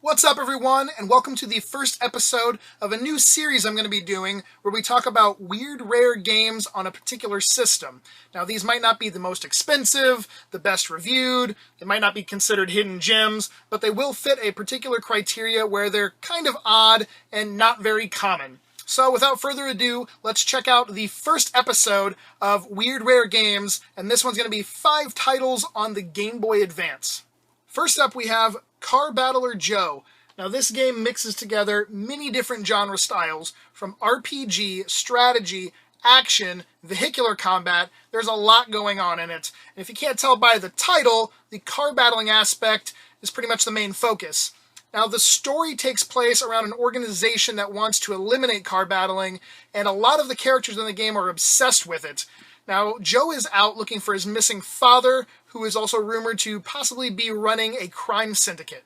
What's up, everyone, and welcome to the first episode of a new series I'm going to be doing where we talk about weird, rare games on a particular system. Now, these might not be the most expensive, the best reviewed, they might not be considered hidden gems, but they will fit a particular criteria where they're kind of odd and not very common. So, without further ado, let's check out the first episode of Weird Rare Games, and this one's going to be 5 titles on the Game Boy Advance. First up, we have Car Battler Joe. Now, this game mixes together many different genre styles, from RPG, strategy, action, vehicular combat. There's a lot going on in it. And if you can't tell by the title, the car battling aspect is pretty much the main focus. Now, the story takes place around an organization that wants to eliminate car battling, and a lot of the characters in the game are obsessed with it. Now, Joe is out looking for his missing father, who is also rumored to possibly be running a crime syndicate.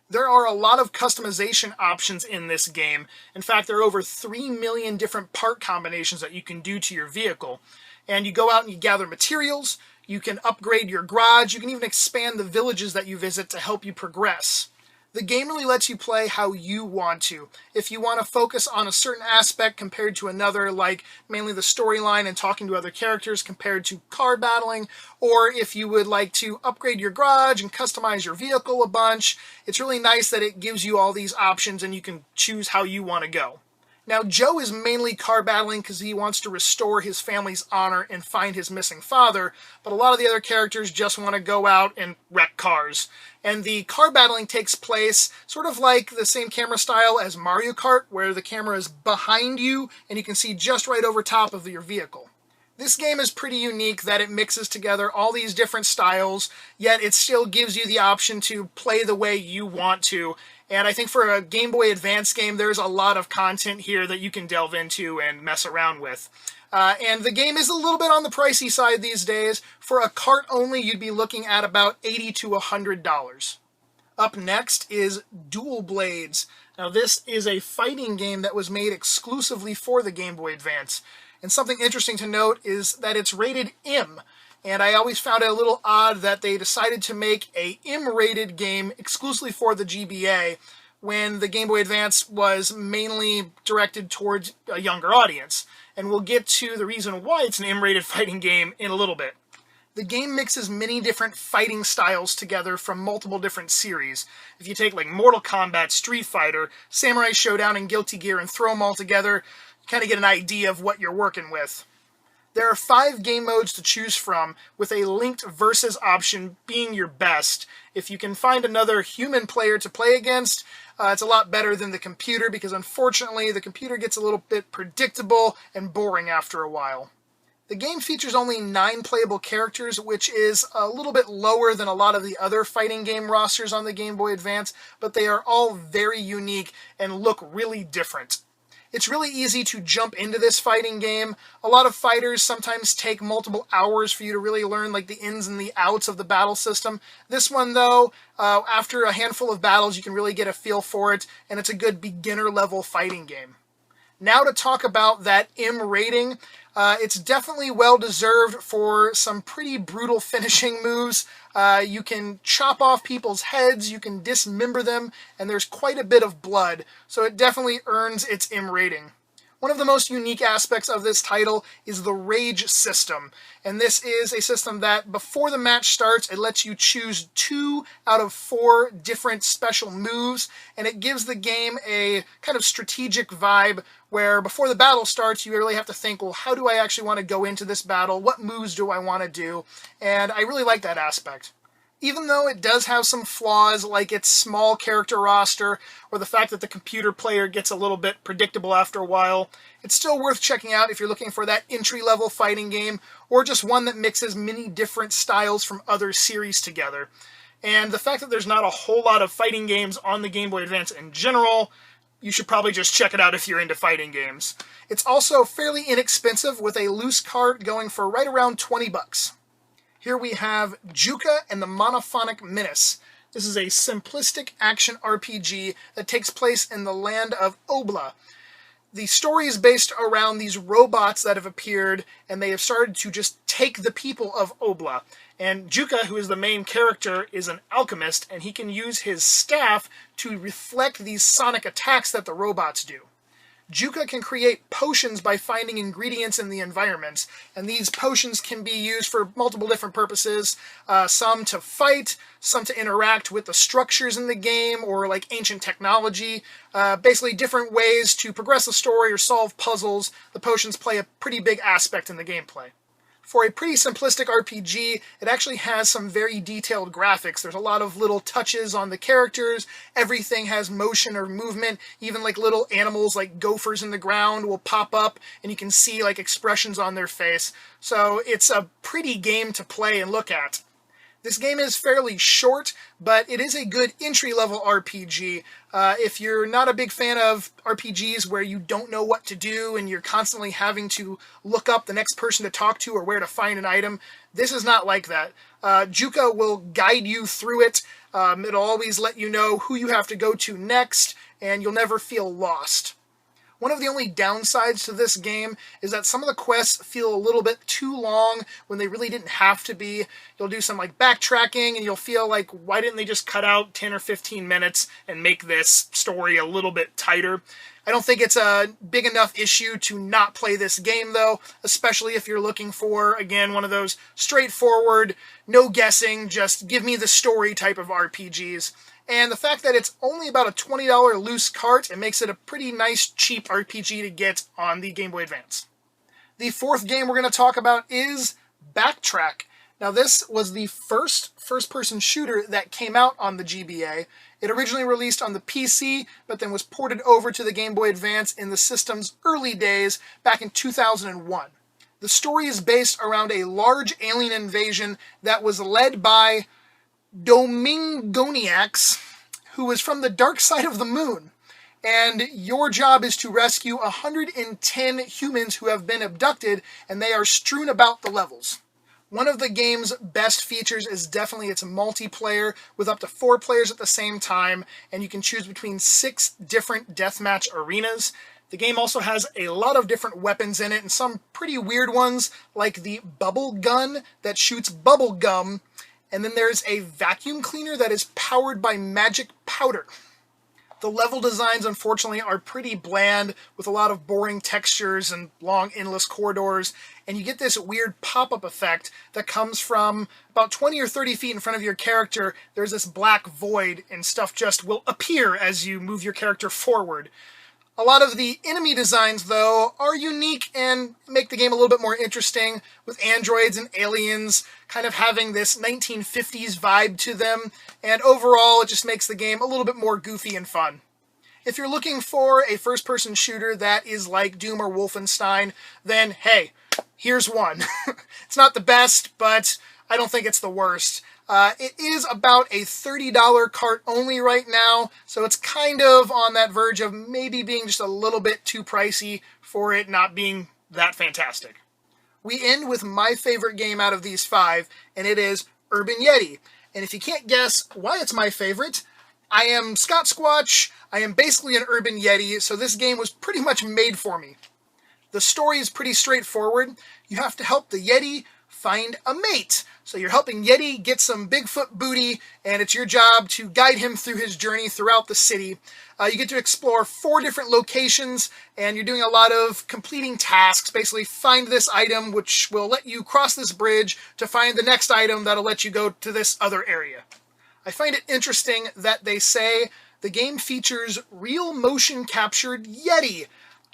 There are a lot of customization options in this game. In fact, there are over 3 million different part combinations that you can do to your vehicle. And you go out and you gather materials, you can upgrade your garage, you can even expand the villages that you visit to help you progress. The game really lets you play how you want to. If you want to focus on a certain aspect compared to another, like mainly the storyline and talking to other characters compared to car battling, or if you would like to upgrade your garage and customize your vehicle a bunch, it's really nice that it gives you all these options and you can choose how you want to go. Now, Joe is mainly car battling because he wants to restore his family's honor and find his missing father, but a lot of the other characters just want to go out and wreck cars. And the car battling takes place sort of like the same camera style as Mario Kart, where the camera is behind you and you can see just right over top of your vehicle. This game is pretty unique that it mixes together all these different styles, yet it still gives you the option to play the way you want to. And I think for a Game Boy Advance game, there's a lot of content here that you can delve into and mess around with. And the game is a little bit on the pricey side these days. For a cart only, you'd be looking at about $80 to $100. Up next is Dual Blades. Now, this is a fighting game that was made exclusively for the Game Boy Advance. And something interesting to note is that it's rated M. And I always found it a little odd that they decided to make a M-rated game exclusively for the GBA when the Game Boy Advance was mainly directed towards a younger audience. And we'll get to the reason why it's an M-rated fighting game in a little bit. The game mixes many different fighting styles together from multiple different series. If you take like Mortal Kombat, Street Fighter, Samurai Showdown, and Guilty Gear and throw them all together, you kind of get an idea of what you're working with. There are 5 game modes to choose from, with a linked versus option being your best. If you can find another human player to play against, it's a lot better than the computer, because unfortunately the computer gets a little bit predictable and boring after a while. The game features only 9 playable characters, which is a little bit lower than a lot of the other fighting game rosters on the Game Boy Advance, but they are all very unique and look really different. It's really easy to jump into this fighting game. A lot of fighters sometimes take multiple hours for you to really learn like the ins and the outs of the battle system. This one, though, after a handful of battles, you can really get a feel for it, and it's a good beginner-level fighting game. Now to talk about that M rating, it's definitely well-deserved for some pretty brutal finishing moves. You can chop off people's heads, you can dismember them, and there's quite a bit of blood, so it definitely earns its M rating. One of the most unique aspects of this title is the Rage system, and this is a system that before the match starts, it lets you choose 2 out of 4 different special moves, and it gives the game a kind of strategic vibe where before the battle starts, you really have to think, well, how do I actually want to go into this battle? What moves do I want to do? And I really like that aspect. Even though it does have some flaws, like its small character roster, or the fact that the computer player gets a little bit predictable after a while, it's still worth checking out if you're looking for that entry-level fighting game, or just one that mixes many different styles from other series together. And the fact that there's not a whole lot of fighting games on the Game Boy Advance in general, you should probably just check it out if you're into fighting games. It's also fairly inexpensive, with a loose cart going for right around $20. Here we have Juka and the Monophonic Menace. This is a simplistic action RPG that takes place in the land of Obla. The story is based around these robots that have appeared, and they have started to just take the people of Obla. And Juka, who is the main character, is an alchemist, and he can use his staff to reflect these sonic attacks that the robots do. Juka can create potions by finding ingredients in the environment, and these potions can be used for multiple different purposes, some to fight, some to interact with the structures in the game, or like ancient technology, basically different ways to progress the story or solve puzzles. The potions play a pretty big aspect in the gameplay. For a pretty simplistic RPG, it actually has some very detailed graphics. There's a lot of little touches on the characters. Everything has motion or movement. Even like little animals like gophers in the ground will pop up and you can see like expressions on their face. So it's a pretty game to play and look at. This game is fairly short, but it is a good entry-level RPG. If you're not a big fan of RPGs where you don't know what to do and you're constantly having to look up the next person to talk to or where to find an item, this is not like that. Juka will guide you through it. It'll always let you know who you have to go to next, and you'll never feel lost. One of the only downsides to this game is that some of the quests feel a little bit too long when they really didn't have to be. You'll do some like backtracking and you'll feel like, why didn't they just cut out 10 or 15 minutes and make this story a little bit tighter? I don't think it's a big enough issue to not play this game though, especially if you're looking for, again, one of those straightforward, no guessing, just give me the story type of RPGs. And the fact that it's only about a $20 loose cart, it makes it a pretty nice, cheap RPG to get on the Game Boy Advance. The fourth game we're going to talk about is Backtrack. Now this was the first-person shooter that came out on the GBA. It originally released on the PC, but then was ported over to the Game Boy Advance in the system's early days back in 2001. The story is based around a large alien invasion that was led by Domingoniacs, who is from the dark side of the moon. And your job is to rescue 110 humans who have been abducted, and they are strewn about the levels. One of the game's best features is definitely its multiplayer, with up to 4 players at the same time, and you can choose between 6 different deathmatch arenas. The game also has a lot of different weapons in it, and some pretty weird ones, like the bubble gun that shoots bubble gum. And then there's a vacuum cleaner that is powered by magic powder. The level designs, unfortunately, are pretty bland, with a lot of boring textures and long, endless corridors, and you get this weird pop-up effect that comes from about 20 or 30 feet in front of your character. There's this black void, and stuff just will appear as you move your character forward. A lot of the enemy designs, though, are unique and make the game a little bit more interesting, with androids and aliens kind of having this 1950s vibe to them, and overall it just makes the game a little bit more goofy and fun. If you're looking for a first-person shooter that is like Doom or Wolfenstein, then hey, here's one. It's not the best, but I don't think it's the worst. It is about a $30 cart only right now, so it's kind of on that verge of maybe being just a little bit too pricey for it not being that fantastic. We end with my favorite game out of these 5, and it is Urban Yeti. And if you can't guess why it's my favorite, I am Scottsquatch. I am basically an Urban Yeti, so this game was pretty much made for me. The story is pretty straightforward. You have to help the Yeti find a mate. So you're helping Yeti get some Bigfoot booty, and it's your job to guide him through his journey throughout the city. You get to explore 4 different locations, and you're doing a lot of completing tasks. Basically, find this item, which will let you cross this bridge to find the next item that'll let you go to this other area. I find it interesting that they say the game features real motion captured Yeti.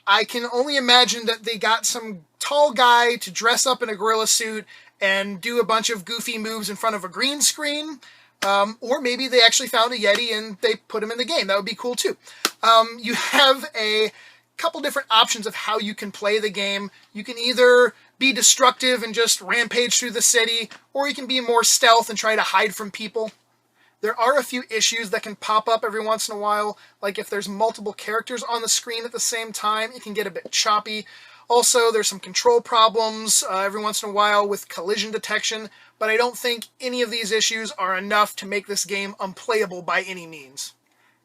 I can only imagine that they got some tall guy to dress up in a gorilla suit and do a bunch of goofy moves in front of a green screen. Or maybe they actually found a Yeti and they put him in the game. That would be cool too. You have a couple different options of how you can play the game. You can either be destructive and just rampage through the city, or you can be more stealth and try to hide from people. There are a few issues that can pop up every once in a while, like if there's multiple characters on the screen at the same time, it can get a bit choppy. Also, there's some control problems every once in a while with collision detection, but I don't think any of these issues are enough to make this game unplayable by any means.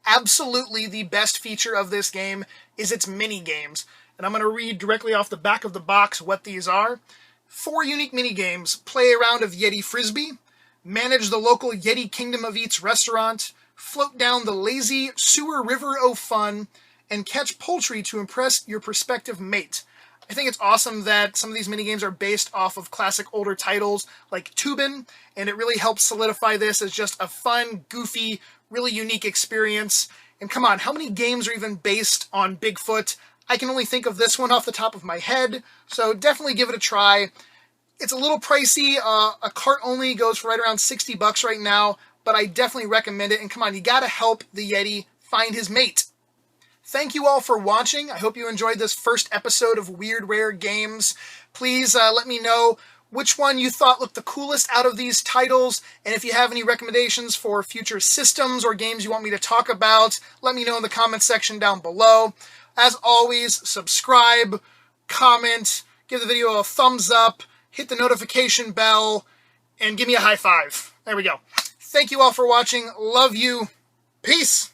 Absolutely the best feature of this game is its mini-games, and I'm going to read directly off the back of the box what these are. 4 unique mini-games: play a round of Yeti Frisbee, manage the local Yeti Kingdom of Eats restaurant, float down the lazy sewer river of fun, and catch poultry to impress your prospective mate. I think it's awesome that some of these minigames are based off of classic older titles like Tubin, and it really helps solidify this as just a fun, goofy, really unique experience. And come on, how many games are even based on Bigfoot? I can only think of this one off the top of my head, so definitely give it a try. It's a little pricey. A cart only goes for right around $60 right now, but I definitely recommend it. And come on, you gotta help the Yeti find his mate. Thank you all for watching. I hope you enjoyed this first episode of Weird Rare Games. Please let me know which one you thought looked the coolest out of these titles, and if you have any recommendations for future systems or games you want me to talk about, let me know in the comments section down below. As always, subscribe, comment, give the video a thumbs up, hit the notification bell, and give me a high five. There we go. Thank you all for watching. Love you. Peace.